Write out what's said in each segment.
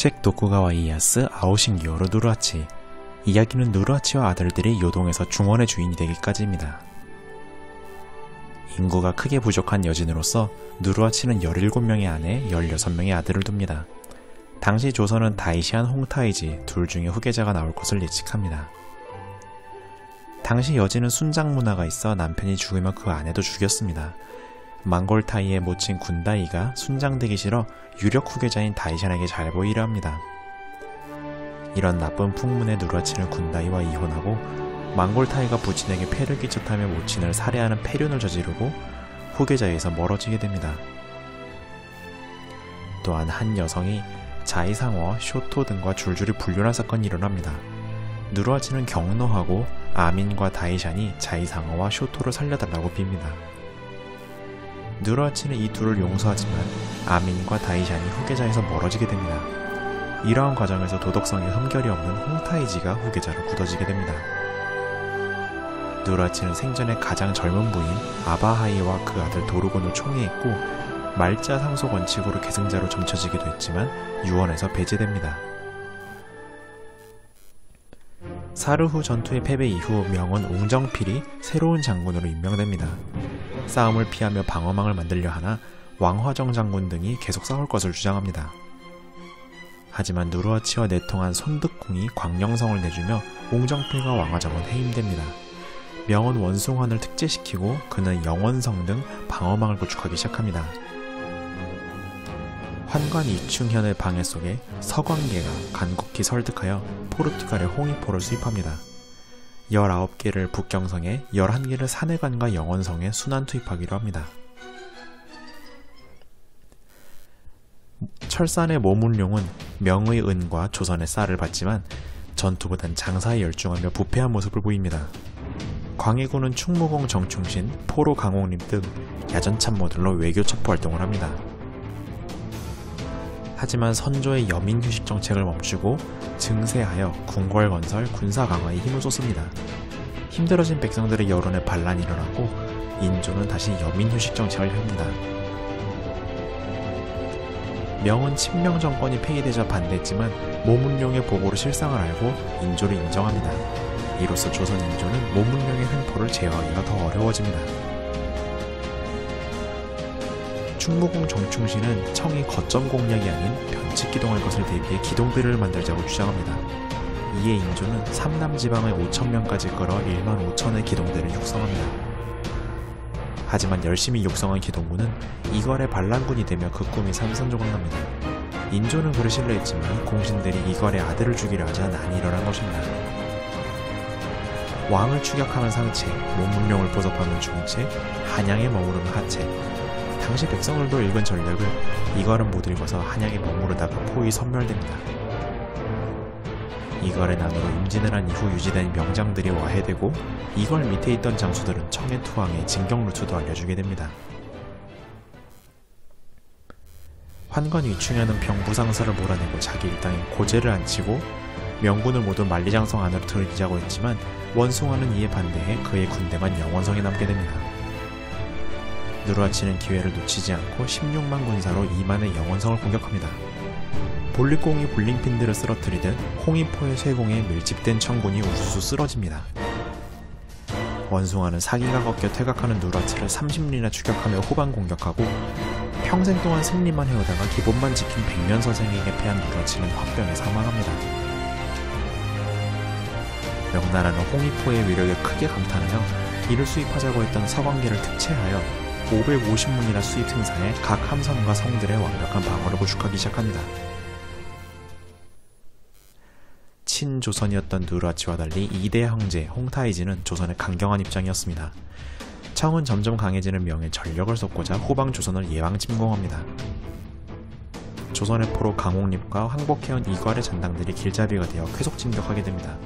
책 도쿠가와 이에야스 아오신기요로 누르하치. 이야기는 누르하치와 아들들이 요동에서 중원의 주인이 되기까지입니다. 인구가 크게 부족한 여진으로서 누르하치는 17명의 아내, 16명의 아들을 둡니다. 당시 조선은 다이시안 홍타이지 둘 중에 후계자가 나올 것을 예측합니다. 당시 여진은 순장 문화가 있어 남편이 죽으면 그 아내도 죽였습니다. 망골타이의 모친 군다이가 순장되기 싫어 유력 후계자인 다이샨에게 잘 보이려 합니다. 이런 나쁜 풍문에 누르하치는 군다이와 이혼하고 망골타이가 부친에게 패를 끼쳤다며 모친을 살해하는 패륜을 저지르고 후계자에서 멀어지게 됩니다. 또한 한 여성이 자이상어, 쇼토 등과 줄줄이 불륜한 사건이 일어납니다. 누르하치는 격노하고 아민과 다이샨이 자이상어와 쇼토를 살려달라고 빕니다. 누르하치는 이 둘을 용서하지만 아민과 다이샨이 후계자에서 멀어지게 됩니다. 이러한 과정에서 도덕성에 흠결이 없는 홍타이지가 후계자로 굳어지게 됩니다. 누르하치는 생전에 가장 젊은 부인 아바하이와 그 아들 도르곤을 총애했고 말자 상속 원칙으로 계승자로 점쳐지기도 했지만 유언에서 배제됩니다. 사르후 전투의 패배 이후 명은 웅정필이 새로운 장군으로 임명됩니다. 싸움을 피하며 방어망을 만들려 하나 왕화정 장군 등이 계속 싸울 것을 주장합니다. 하지만 누르하치와 내통한 손득공이 광령성을 내주며 웅정필과 왕화정은 해임됩니다. 명은 원숭환을 특제시키고 그는 영원성 등 방어망을 구축하기 시작합니다. 환관 이충현의 방해 속에 서광계가 간곡히 설득하여 포르투갈의 홍위포를 수입합니다. 19개를 북경성에 11개를 산해관과 영원성에 순환 투입하기로 합니다. 철산의 모문룡은 명의 은과 조선의 쌀을 받지만 전투보단 장사에 열중하며 부패한 모습을 보입니다. 광해군은 충무공 정충신, 포로 강옥림 등 야전참모들로 외교 첩보 활동을 합니다. 하지만 선조의 여민 휴식 정책을 멈추고 증세하여 궁궐 건설, 군사 강화에 힘을 쏟습니다. 힘들어진 백성들의 여론에 반란이 일어나고 인조는 다시 여민 휴식 정책을 펴니다. 명은 친명 정권이 폐위되자 반대했지만 모문룡의 보고로 실상을 알고 인조를 인정합니다. 이로써 조선 인조는 모문룡의 횡포를 제어하기가 더 어려워집니다. 충무공 정충신은 청이 거점 공략이 아닌 변칙 기동할 것을 대비해 기동대를 만들자고 주장합니다. 이에 인조는 삼남지방의 5,000명까지 끌어 15,000의 기동대를 육성합니다. 하지만 열심히 육성한 기동군은 이괄의 반란군이 되며 그 꿈이 산산조각납니다. 인조는 그를 신뢰했지만 공신들이 이괄의 아들을 죽이려 하자 난이 일어난 것입니다. 왕을 추격하는 상체, 모문룡을 보섭하는 중체, 한양에 머무르는 하체. 당시 백성들도 읽은 전략을 이괄은 못 읽어서 한양에 머무르다가 포위 섬멸됩니다. 이괄의 난으로 임진을 한 이후 유지된 명장들이 와해되고 이괄 밑에 있던 장수들은 청해 투항에 진격 루트도 알려주게 됩니다. 환관 위충현은 병부상사를 몰아내고 자기 일당인 고제를 안치고 명군을 모두 만리장성 안으로 들이자고 했지만 원숭아는 이에 반대해 그의 군대만 영원성에 남게 됩니다. 누르하치는 기회를 놓치지 않고 16만 군사로 2만의 영원성을 공격합니다. 볼릿공이 볼링핀들을 쓰러뜨리듯 홍위포의 쇠공에 밀집된 청군이 우수수 쓰러집니다. 원숭아는 사기가 꺾여 퇴각하는 누르하치를 30리나 추격하며 후방 공격하고 평생 동안 승리만 해오다가 기본만 지킨 백년서생에게 패한 누르하치는 화병에 사망합니다. 명나라는 홍위포의 위력에 크게 감탄하여 이를 수입하자고 했던 서광계를 특채하여 550문이나 수입 생산해 각 함선과 성들의 완벽한 방어를 구축하기 시작합니다. 친조선이었던 누르하치와 달리 2대 형제 홍타이지는 조선의 강경한 입장이었습니다. 청은 점점 강해지는 명에 전력을 쏟고자 후방 조선을 예방 침공합니다. 조선의 포로 강옥립과 항복해온 이괄의 잔당들이 길잡이가 되어 쾌속 진격하게 됩니다.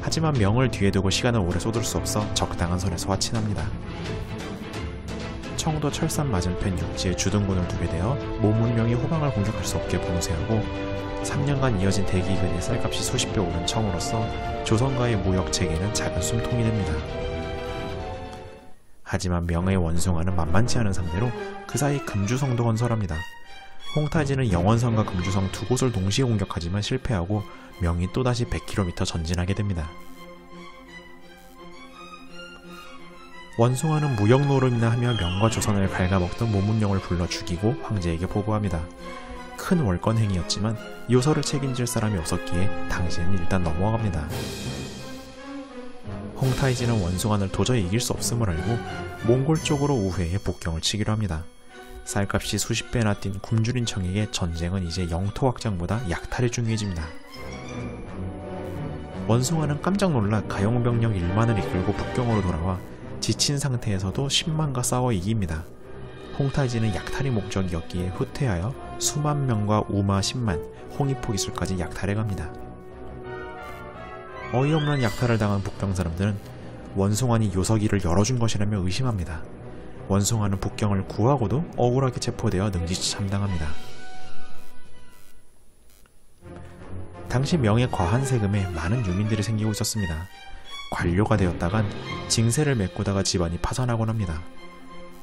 하지만 명을 뒤에 두고 시간을 오래 쏟을 수 없어 적당한 선에서 화친합니다. 청도 철산 맞은편 육지에 주둔군을 두게 되어 모문룡이 후방을 공격할 수 없게 봉쇄하고 3년간 이어진 대기근의 쌀값이 수십 배 오른 청으로서 조선과의 무역 체계는 작은 숨통이 됩니다. 하지만 명의 원숭아는 만만치 않은 상대로 그 사이 금주성도 건설합니다. 홍타이지는 영원성과 금주성 두 곳을 동시에 공격하지만 실패하고 명이 또다시 100km 전진하게 됩니다. 원숭아는 무역노름이나 하며 명과 조선을 갉아먹던 모문령을 불러 죽이고 황제에게 보고합니다. 큰 월권행위였지만 요서를 책임질 사람이 없었기에 당시에는 일단 넘어갑니다. 홍타이지는 원숭아를 도저히 이길 수 없음을 알고 몽골 쪽으로 우회해 복경을 치기로 합니다. 쌀값이 수십 배나 뛴 굶주린 청에게 전쟁은 이제 영토 확장보다 약탈이 중요해집니다. 원숭아는 깜짝 놀라 가용병력 1만을 이끌고 북경으로 돌아와 지친 상태에서도 10만과 싸워 이깁니다. 홍타이지는 약탈이 목적이었기에 후퇴하여 수만 명과 우마 10만, 홍위포 기술까지 약탈해갑니다. 어이없는 약탈을 당한 북경 사람들은 원숭아니 요서기를 열어준 것이라며 의심합니다. 원숭아는 북경을 구하고도 억울하게 체포되어 능지치 참당합니다. 당시 명의 과한 세금에 많은 유민들이 생기고 있었습니다. 관료가 되었다간 징세를 메꾸다가 집안이 파산하곤 합니다.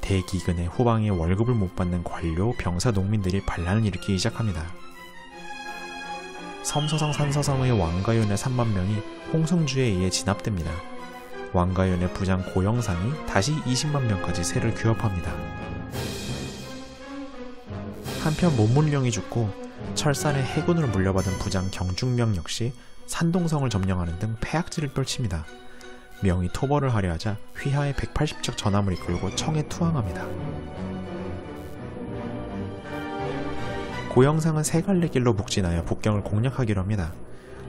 대기근에 후방에 월급을 못 받는 관료, 병사, 농민들이 반란을 일으키기 시작합니다. 섬서성, 산서성의 왕가윤의 3만 명이 홍승주에 의해 진압됩니다. 왕가윤의 부장 고영상이 다시 20만 명까지 세를 규합합니다. 한편 모문령이 죽고 철산의 해군을 물려받은 부장 경중명 역시 산동성을 점령하는 등 패악질을 펼칩니다. 명이 토벌을 하려 하자 휘하의 180척 전함을 이끌고 청에 투항합니다. 고영상은 세 갈래 길로 북진하여 북경을 공략하기로 합니다.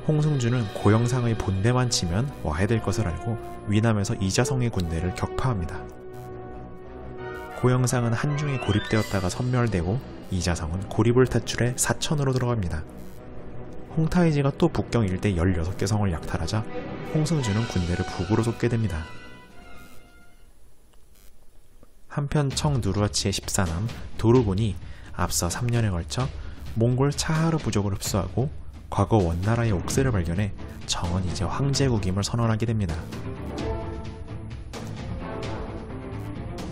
홍승주는 고영상의 본대만 치면 와해될 것을 알고 위남에서 이자성의 군대를 격파합니다. 고영상은 한중에 고립되었다가 섬멸되고 이자성은 고립을 탈출해 사천으로 들어갑니다. 홍타이지가 또 북경 일대 16개 성을 약탈하자 홍승주는 군대를 북으로 쏟게 됩니다. 한편 청 누르하치의 14남 도르곤이 앞서 3년에 걸쳐 몽골 차하르 부족을 흡수하고 과거 원나라의 옥새를 발견해 청은 이제 황제국임을 선언하게 됩니다.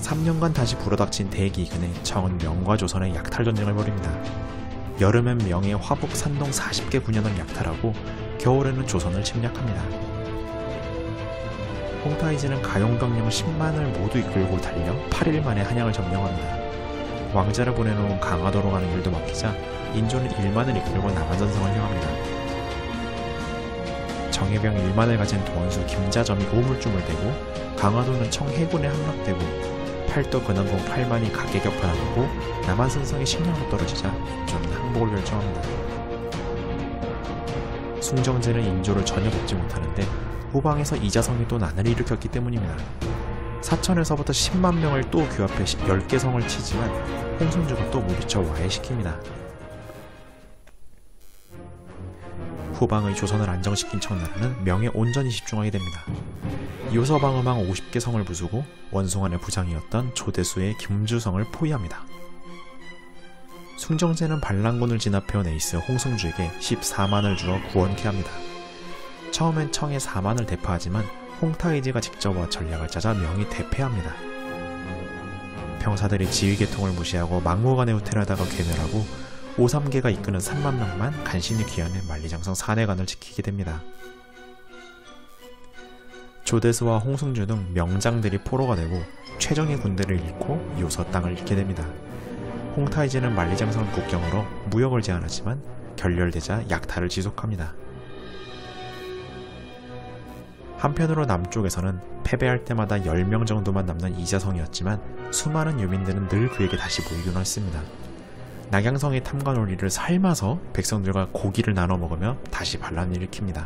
3년간 다시 불어닥친 대기근에 청은 명과 조선의 약탈전쟁을 벌입니다. 여름엔 명의 화북 산동 40개 군현을 약탈하고 겨울에는 조선을 침략합니다. 홍타이지는 가용병력 10만을 모두 이끌고 달려 8일 만에 한양을 점령합니다. 왕자를 보내놓은 강화도로 가는 길도 막히자 인조는 1만을 이끌고 남한전성을 향합니다. 정예병 1만을 가진 도원수 김자점이 우물쭈물 대고 강화도는 청 해군에 함락되고 팔도 근원공 8만이 각계 격파당하고 남한선성이 10년으로 떨어지자 인조는 항복을 결정합니다. 숭정제는 인조를 전혀 돕지 못하는데 후방에서 이자성이 또 난을 일으켰기 때문입니다. 사천에서부터 10만 명을 또 규합해 10개 성을 치지만 홍승주가 또 무리쳐 와해시킵니다. 후방의 조선을 안정시킨 청나라는 명에 온전히 집중하게 됩니다. 요서방음왕 50개 성을 부수고 원숭안의 부장이었던 조대수의 김주성을 포위합니다. 숭정제는 반란군을 진압해온 에이스 홍승주에게 14만을 주어 구원케 합니다. 처음엔 청에 4만을 대파하지만 홍타이지가 직접 와 전략을 짜자 명이 대패합니다. 병사들이 지휘계통을 무시하고 막무가내 후퇴를 하다가 괴멸하고 오삼계가 이끄는 3만 명만 간신히 귀환해 만리장성 산해관을 지키게 됩니다. 조대수와 홍승주 등 명장들이 포로가 되고 최정예 군대를 잃고 요서 땅을 잃게 됩니다. 홍타이지는 만리장성 국경으로 무역을 제한하지만 결렬되자 약탈을 지속합니다. 한편으로 남쪽에서는 패배할 때마다 10명 정도만 남는 이자성이었지만 수많은 유민들은 늘 그에게 다시 모이곤 했습니다. 낙양성의 탐관 논리를 삶아서 백성들과 고기를 나눠 먹으며 다시 반란을 일으킵니다.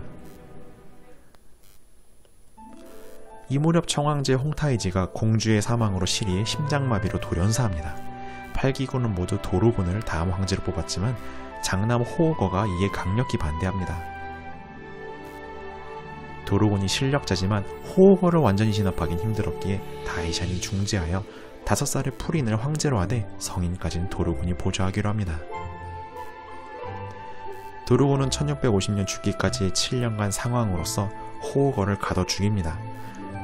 이 무렵 청황제 홍타이지가 공주의 사망으로 시리해 심장마비로 돌연사합니다. 8기군은 모두 도르곤을 다음 황제로 뽑았지만 장남 호오거가 이에 강력히 반대합니다. 도르곤이 실력자지만 호오거를 완전히 진압하긴 힘들었기에 다이샨이 중재하여 5살의 풀인을 황제로 하되 성인까지는 도르곤이 보좌하기로 합니다. 도르곤은 1650년 죽기까지의 7년간 상황으로서 호오거를 가둬 죽입니다.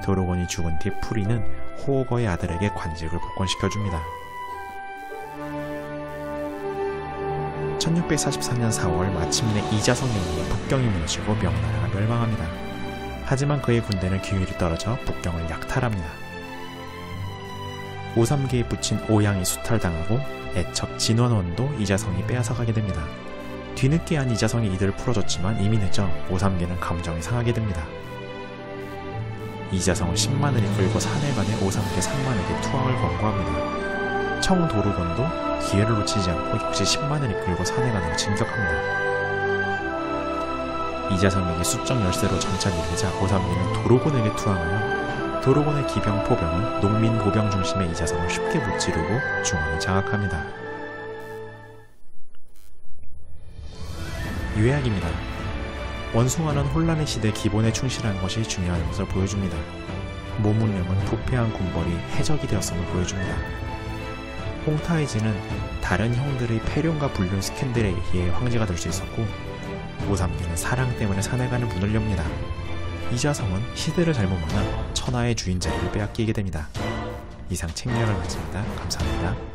도르곤이 죽은 뒤 풀인은 호오거의 아들에게 관직을 복권시켜줍니다. 1644년 4월 마침내 이자성에 의해 북경이 무너지고 명나라가 멸망합니다. 하지만 그의 군대는 기율이 떨어져 북경을 약탈합니다. 오삼계에 붙인 오양이 수탈당하고 애척 진원원도 이자성이 빼앗아가게 됩니다. 뒤늦게한 이자성이 이들을 풀어줬지만 이미 늦어 오삼계는 감정이 상하게 됩니다. 이자성은 10만을 이끌고 산해간의 오삼계 상만에게 투항을 권고합니다. 청도루곤도 기회를 놓치지 않고 역시 10만을 이끌고 산해간으로 진격합니다. 이자성에게 수적 열세로 점차 밀리자 오삼계는 도루곤에게 투항하여 도루곤의 기병 포병은 농민 보병 중심의 이자성을 쉽게 무찌르고 중원을 장악합니다. 요약입니다. 원숭아는 혼란의 시대 기본에 충실한 것이 중요한 것을 보여줍니다. 모문령은 부패한 군벌이 해적이 되었음을 보여줍니다. 홍타이지는 다른 형들의 폐륜과 불륜 스캔들에 의해 황제가 될 수 있었고, 오삼계는 사랑 때문에 산해간을 문을 엽니다. 이자성은 시대를 잘못 만나 천하의 주인 자리를 빼앗기게 됩니다. 이상 책략을 마칩니다. 감사합니다.